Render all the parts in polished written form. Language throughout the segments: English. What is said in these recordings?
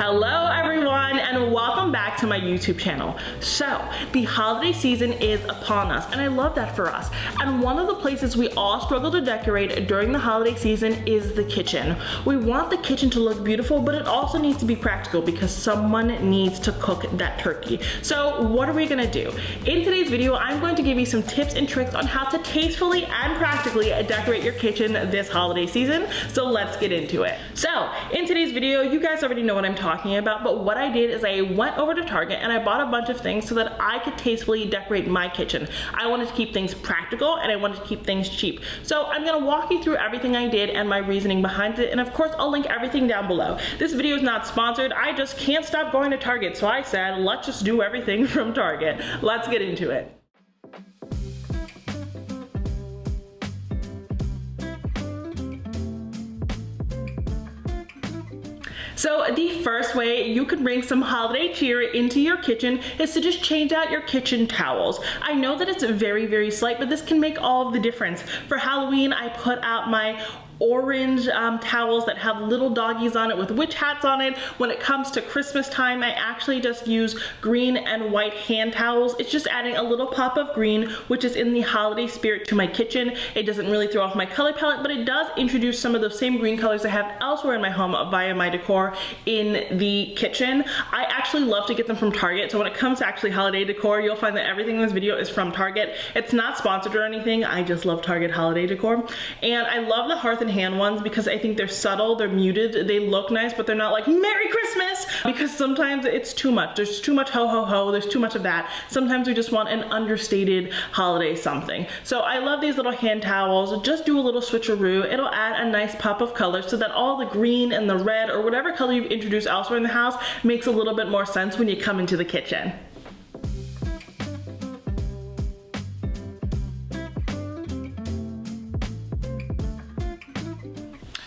Hello everyone and welcome back to my YouTube channel. So the holiday season is upon us and I love that for us. And one of the places we all struggle to decorate during the holiday season is the kitchen. We want the kitchen to look beautiful, but it also needs to be practical because someone needs to cook that turkey. So what are we gonna do? In today's video, I'm going to give you some tips and tricks on how to tastefully and practically decorate your kitchen this holiday season. So let's get into it. So in today's video, you guys already know what I'm talking about, but what I did is I went over to Target and I bought a bunch of things so that I could tastefully decorate my kitchen. I wanted to keep things practical and I wanted to keep things cheap. So I'm gonna walk you through everything I did and my reasoning behind it, and of course I'll link everything down below. This video is not sponsored, I just can't stop going to Target, so I said let's just do everything from Target. Let's get into it. So the first way you can bring some holiday cheer into your kitchen is to just change out your kitchen towels. I know that it's very, very slight, but this can make all of the difference. For Halloween, I put out my orange towels that have little doggies on it with witch hats on it. When it comes to Christmas time, I actually just use green and white hand towels. It's just adding a little pop of green, which is in the holiday spirit to my kitchen. It doesn't really throw off my color palette, but it does introduce some of those same green colors I have elsewhere in my home via my decor in the kitchen. I actually love to get them from Target, so when it comes to actually holiday decor, you'll find that everything in this video is from Target. It's not sponsored or anything, I just love Target holiday decor. And I love the hearth and hand ones because I think they're subtle, they're muted, they look nice, but they're not like Merry Christmas, because sometimes it's too much. There's too much ho ho ho, there's too much of that. Sometimes we just want an understated holiday something. So I love these little hand towels. Just do a little switcheroo. It'll add a nice pop of color so that all the green and the red or whatever color you've introduced elsewhere in the house makes a little bit more sense when you come into the kitchen.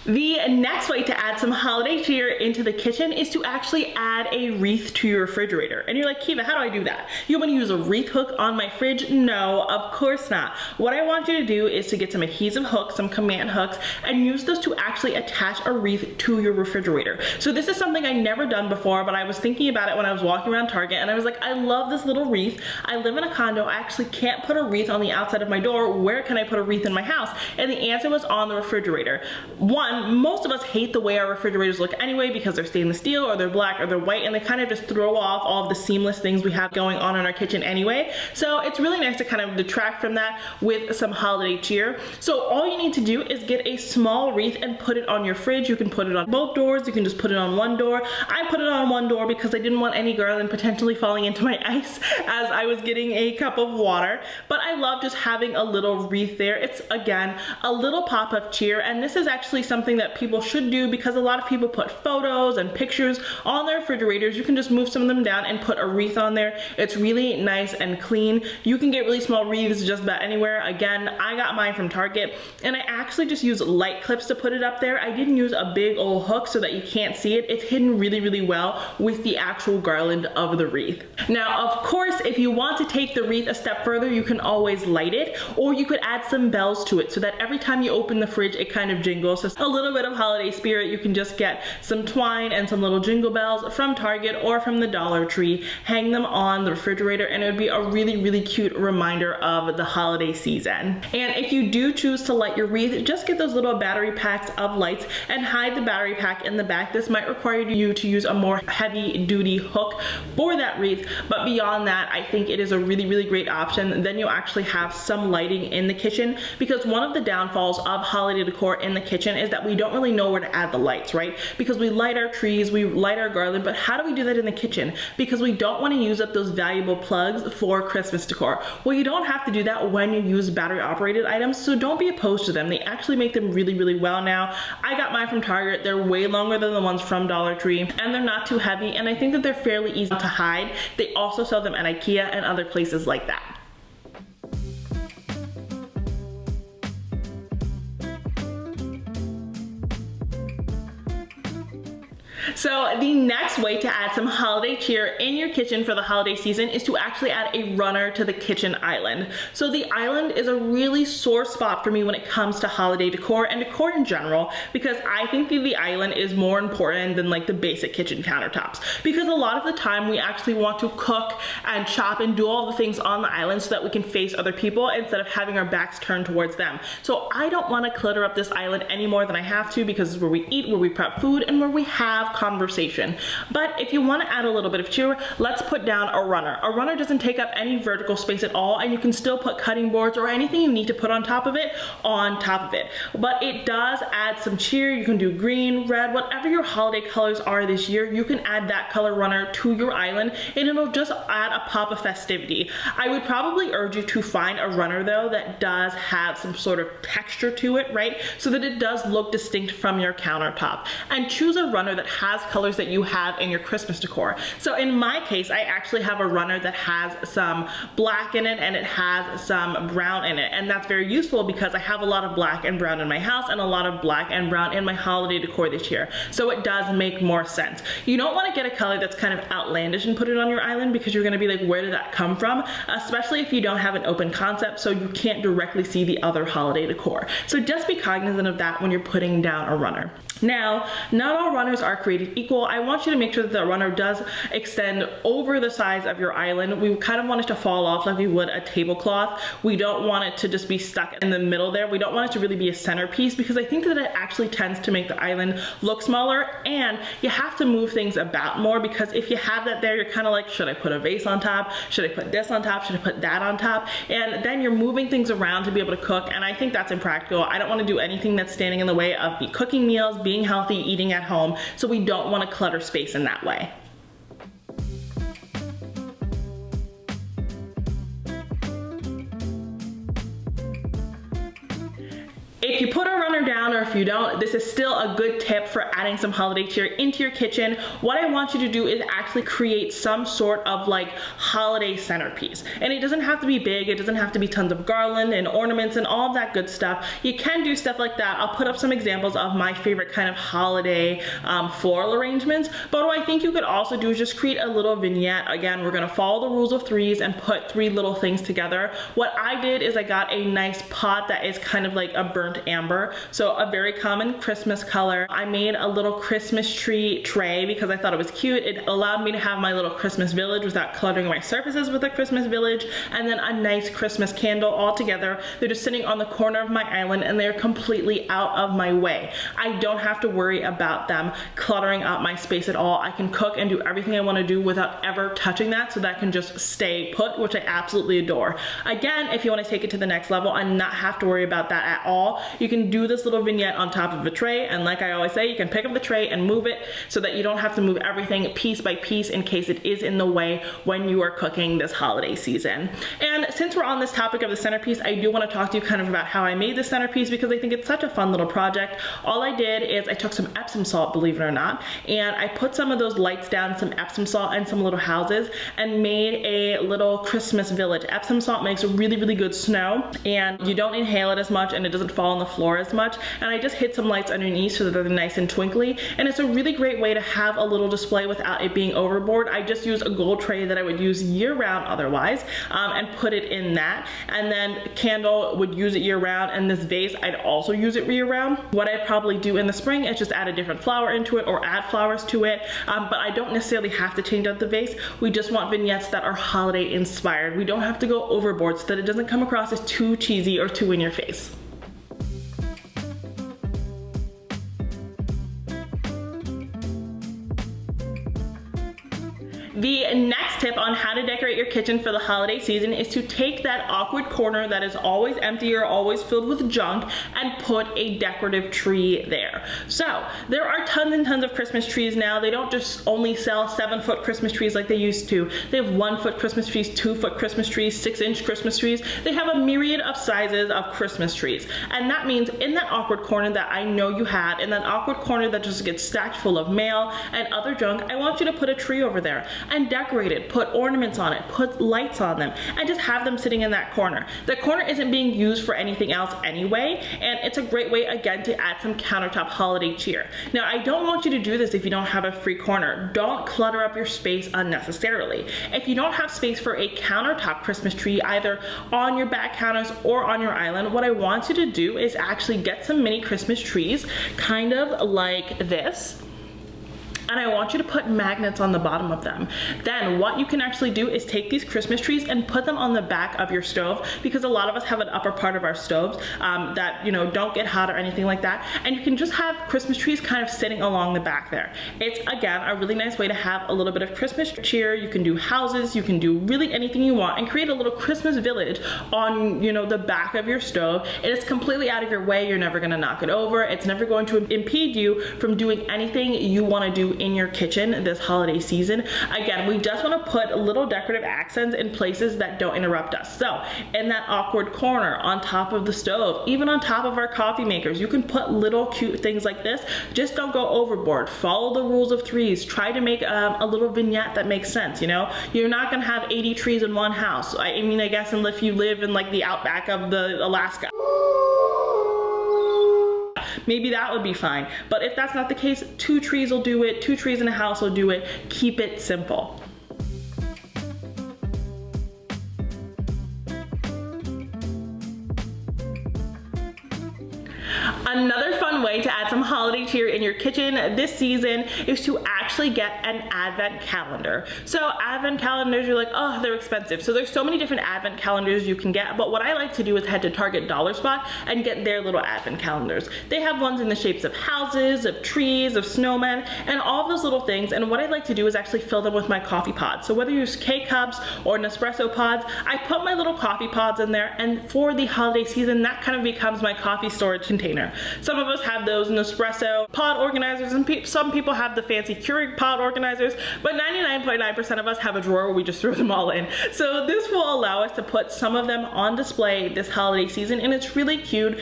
The next way to add some holiday cheer into the kitchen is to actually add a wreath to your refrigerator. And you're like, Kiva, how do I do that? You want me to use a wreath hook on my fridge? No, of course not. What I want you to do is to get some adhesive hooks, some command hooks, and use those to actually attach a wreath to your refrigerator. So this is something I never done before, but I was thinking about it when I was walking around Target, and I was like, I love this little wreath. I live in a condo, I actually can't put a wreath on the outside of my door. Where can I put a wreath in my house? And the answer was on the refrigerator. Most of us hate the way our refrigerators look anyway because they're stainless steel or they're black or they're white, and they kind of just throw off all of the seamless things we have going on in our kitchen anyway. So it's really nice to kind of detract from that with some holiday cheer. So all you need to do is get a small wreath and put it on your fridge. You can put it on both doors, you can just put it on one door. I put it on one door because I didn't want any garland potentially falling into my ice as I was getting a cup of water. But I love just having a little wreath there. It's, again, a little pop of cheer, and this is actually something that people should do because a lot of people put photos and pictures on their refrigerators. You can just move some of them down and put a wreath on there. It's really nice and clean. You can get really small wreaths just about anywhere. Again, I got mine from Target, and I actually just use light clips to put it up there. I didn't use a big old hook so that you can't see it. It's hidden really, really well with the actual garland of the wreath. Now, of course, if you want to take the wreath a step further, you can always light it, or you could add some bells to it so that every time you open the fridge, it kind of jingles. So a little bit of holiday spirit. You can just get some twine and some little jingle bells from Target or from the Dollar Tree, hang them on the refrigerator, and it would be a really, really cute reminder of the holiday season. And if you do choose to light your wreath, just get those little battery packs of lights and hide the battery pack in the back. This might require you to use a more heavy duty hook for that wreath, but beyond that, I think it is a really, really great option. Then you'll actually have some lighting in the kitchen, because one of the downfalls of holiday decor in the kitchen is that we don't really know where to add the lights, right? Because we light our trees, we light our garland, but how do we do that in the kitchen? Because we don't want to use up those valuable plugs for Christmas decor. Well, you don't have to do that when you use battery operated items, so don't be opposed to them. They actually make them really, really well now. I got mine from Target. They're way longer than the ones from Dollar Tree, and they're not too heavy, and I think that they're fairly easy to hide. They also sell them at IKEA and other places like that. So the next way to add some holiday cheer in your kitchen for the holiday season is to actually add a runner to the kitchen island. So the island is a really sore spot for me when it comes to holiday decor and decor in general, because I think that the island is more important than like the basic kitchen countertops. Because a lot of the time we actually want to cook and chop and do all the things on the island so that we can face other people instead of having our backs turned towards them. So I don't want to clutter up this island any more than I have to, because it's where we eat, where we prep food, and where we have conversation. But if you want to add a little bit of cheer, let's put down a runner. A runner doesn't take up any vertical space at all, and you can still put cutting boards or anything you need to put on top of it. But it does add some cheer. You can do green, red, whatever your holiday colors are this year, you can add that color runner to your island, and it'll just add a pop of festivity. I would probably urge you to find a runner though that does have some sort of texture to it, right? So that it does look distinct from your countertop. And choose a runner that has colors that you have in your Christmas decor. So in my case, I actually have a runner that has some black in it and it has some brown in it. And that's very useful because I have a lot of black and brown in my house and a lot of black and brown in my holiday decor this year. So it does make more sense. You don't want to get a color that's kind of outlandish and put it on your island, because you're going to be like, where did that come from? Especially if you don't have an open concept, so you can't directly see the other holiday decor. So just be cognizant of that when you're putting down a runner. Now, not all runners are created equal. I want you to make sure that the runner does extend over the size of your island. We kind of want it to fall off like we would a tablecloth. We don't want it to just be stuck in the middle there. We don't want it to really be a centerpiece, because I think that it actually tends to make the island look smaller, and you have to move things about more, because if you have that there, you're kind of like, should I put a vase on top? Should I put this on top? Should I put that on top? And then you're moving things around to be able to cook, and I think that's impractical. I don't want to do anything that's standing in the way of me cooking meals, being healthy, eating at home, so we don't want to clutter space in that way. If you put a runner down, or if you don't, this is still a good tip for adding some holiday cheer into your kitchen. What I want you to do is actually create some sort of like holiday centerpiece. And it doesn't have to be big, it doesn't have to be tons of garland and ornaments and all of that good stuff. You can do stuff like that. I'll put up some examples of my favorite kind of holiday floral arrangements. But what I think you could also do is just create a little vignette. Again, we're gonna follow the rules of threes and put three little things together. What I did is I got a nice pot that is kind of like a burnt amber, so a very common Christmas color. I made a little Christmas tree tray because I thought it was cute. It allowed me to have my little Christmas village without cluttering my surfaces with a Christmas village, and then a nice Christmas candle all together. They're just sitting on the corner of my island, and they're completely out of my way. I don't have to worry about them cluttering up my space at all. I can cook and do everything I want to do without ever touching that, so that can just stay put, which I absolutely adore. Again, if you want to take it to the next level and not have to worry about that at all, you can do this little vignette on top of a tray, and like I always say, you can pick up the tray and move it so that you don't have to move everything piece by piece in case it is in the way when you are cooking this holiday season. And since we're on this topic of the centerpiece, I do want to talk to you kind of about how I made the centerpiece, because I think it's such a fun little project. All I did is I took some Epsom salt, believe it or not, and I put some of those lights down, some Epsom salt and some little houses, and made a little Christmas village. Epsom salt makes really, really good snow, and you don't inhale it as much, and it doesn't fall on the floor as much. And I just hit some lights underneath so that they're nice and twinkly, and it's a really great way to have a little display without it being overboard. I just use a gold tray that I would use year round otherwise, and put it in that, and then candle would use it year round, and this vase I'd also use it year round. What I'd probably do in the spring is just add a different flower into it or add flowers to it, but I don't necessarily have to change out the vase. We just want vignettes that are holiday inspired. We don't have to go overboard so that it doesn't come across as too cheesy or too in your face. The next tip on how to decorate your kitchen for the holiday season is to take that awkward corner that is always empty or always filled with junk and put a decorative tree there. So there are tons and tons of Christmas trees now. They don't just only sell 7-foot Christmas trees like they used to. They have 1-foot Christmas trees, 2-foot Christmas trees, 6-inch Christmas trees. They have a myriad of sizes of Christmas trees. And that means in that awkward corner that I know you have, in that awkward corner that just gets stacked full of mail and other junk, I want you to put a tree over there. and decorate it, put ornaments on it, put lights on them, and just have them sitting in that corner. The corner isn't being used for anything else anyway, and it's a great way again to add some countertop holiday cheer. Now, I don't want you to do this if you don't have a free corner. Don't clutter up your space unnecessarily. If you don't have space for a countertop Christmas tree either on your back counters or on your island, what I want you to do is actually get some mini Christmas trees, kind of like this. And I want you to put magnets on the bottom of them. Then what you can actually do is take these Christmas trees and put them on the back of your stove, because a lot of us have an upper part of our stoves that, you know, don't get hot or anything like that. And you can just have Christmas trees kind of sitting along the back there. It's, again, a really nice way to have a little bit of Christmas cheer. You can do houses, you can do really anything you want and create a little Christmas village on, you know, the back of your stove. It is completely out of your way. You're never gonna knock it over. It's never going to impede you from doing anything you wanna do in your kitchen this holiday season. Again, we just want to put little decorative accents in places that don't interrupt us. So in that awkward corner, on top of the stove, even on top of our coffee makers, you can put little cute things like this. Just don't go overboard. Follow the rules of threes. Try to make a little vignette that makes sense. You know, you're not gonna have 80 trees in one house. I mean, I guess unless you live in like the outback of the Alaska. Maybe that would be fine. But if that's not the case, 2 trees will do it. 2 trees in a house will do it. Keep it simple. Another fun way to add some holiday cheer in your kitchen this season is to actually get an advent calendar. So advent calendars, you're like, oh, they're expensive. So there's so many different advent calendars you can get, but what I like to do is head to Target Dollar Spot and get their little advent calendars. They have ones in the shapes of houses, of trees, of snowmen, and all those little things. And what I like to do is actually fill them with my coffee pods. So whether you use K-Cups or Nespresso pods, I put my little coffee pods in there, and for the holiday season, that kind of becomes my coffee storage container. Some of us have those Nespresso pod organizers, and some people have the fancy Keurig pod organizers, but 99.9% of us have a drawer where we just throw them all in. So this will allow us to put some of them on display this holiday season, and it's really cute.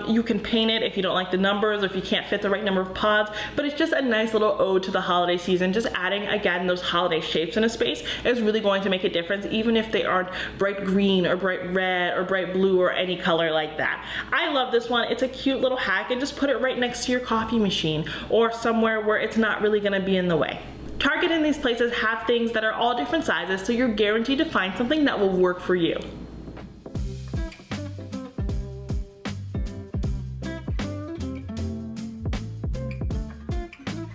You can paint it if you don't like the numbers or if you can't fit the right number of pods, but it's just a nice little ode to the holiday season. Just adding, again, those holiday shapes in a space is really going to make a difference, even if they aren't bright green or bright red or bright blue or any color like that. I love this one. It's a cute little hack, and just put it right next to your coffee machine or somewhere where it's not really going to be in the way. Target and these places have things that are all different sizes, so you're guaranteed to find something that will work for you.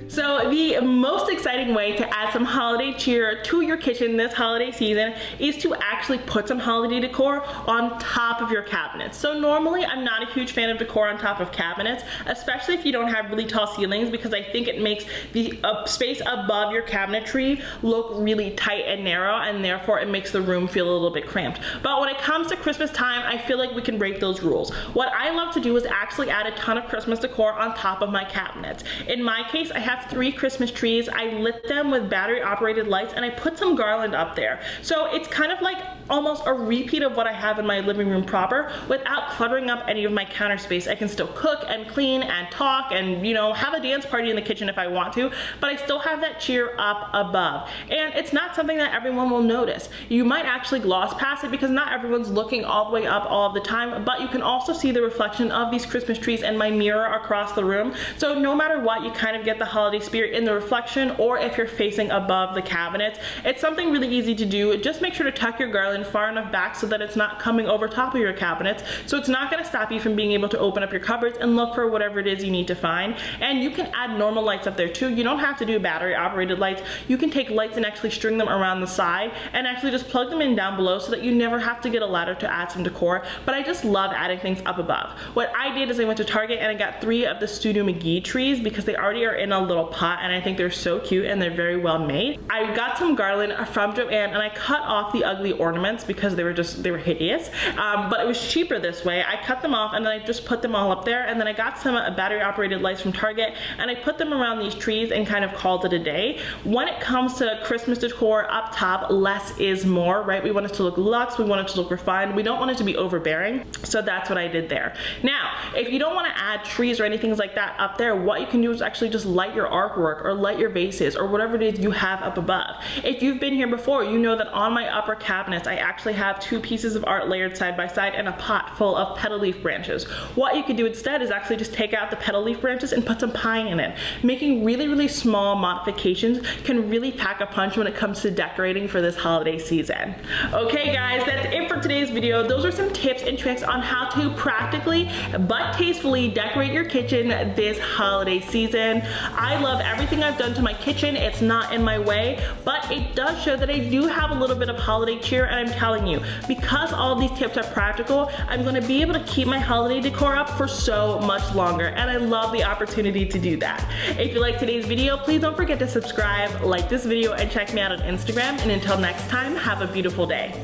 So the most exciting way to add some holiday cheer to your kitchen this holiday season is to actually put some holiday decor on top of your cabinets. So normally I'm not a huge fan of decor on top of cabinets, especially if you don't have really tall ceilings, because I think it makes the space above your cabinetry look really tight and narrow, and therefore it makes the room feel a little bit cramped. But when it comes to Christmas time, I feel like we can break those rules. What I love to do is actually add a ton of Christmas decor on top of my cabinets. In my case, I have 3 Christmas trees. I lit them with battery operated lights, and I put some garland up there. So it's kind of like almost a repeat of what I have in my living room proper without cluttering up any of my counter space. I can still cook and clean and talk and, you know, have a dance party in the kitchen if I want to, but I still have that cheer up above. And it's not something that everyone will notice. You might actually gloss past it because not everyone's looking all the way up all of the time, but you can also see the reflection of these Christmas trees and my mirror across the room. So no matter what, you kind of get the holiday spirit in the reflection, or if you're facing above the cabinets. It's something really easy to do. Just make sure to tuck your garland far enough back so that it's not coming over top of your cabinets, so it's not going to stop you from being able to open up your cupboards and look for whatever it is you need to find. And you can add normal lights up there too. You don't have to do battery operated lights. You can take lights and actually string them around the side and actually just plug them in down below so that you never have to get a ladder to add some decor. But I just love adding things up above. What I did is I went to Target and I got 3 of the Studio McGee trees because they already are in a little pot, and I think they're so cute and they're very well made. I got some garland from Joann and I cut off the ugly ornaments ornaments because they were hideous. But it was cheaper this way. I cut them off and then I just put them all up there, and then I got some battery operated lights from Target and I put them around these trees and kind of called it a day. When it comes to Christmas decor up top, less is more, right? We want it to look luxe, we want it to look refined, we don't want it to be overbearing, so that's what I did there. Now, if you don't want to add trees or anything like that up there, what you can do is actually just light your artwork or light your vases or whatever it is you have up above. If you've been here before, you know that on my upper cabinets, I actually have 2 pieces of art layered side by side and a pot full of petal leaf branches. What you could do instead is actually just take out the petal leaf branches and put some pine in it. Making really small modifications can really pack a punch when it comes to decorating for this holiday season. Okay guys, that's it for today's video. Those are some tips and tricks on how to practically but tastefully decorate your kitchen this holiday season. I love everything I've done to my kitchen. It's not in my way, but it does show that I do have a little bit of holiday cheer, and I'm telling you, because all these tips are practical, I'm going to be able to keep my holiday decor up for so much longer, and I love the opportunity to do that. If you like today's video, please don't forget to subscribe, like this video, and check me out on Instagram, and until next time, have a beautiful day.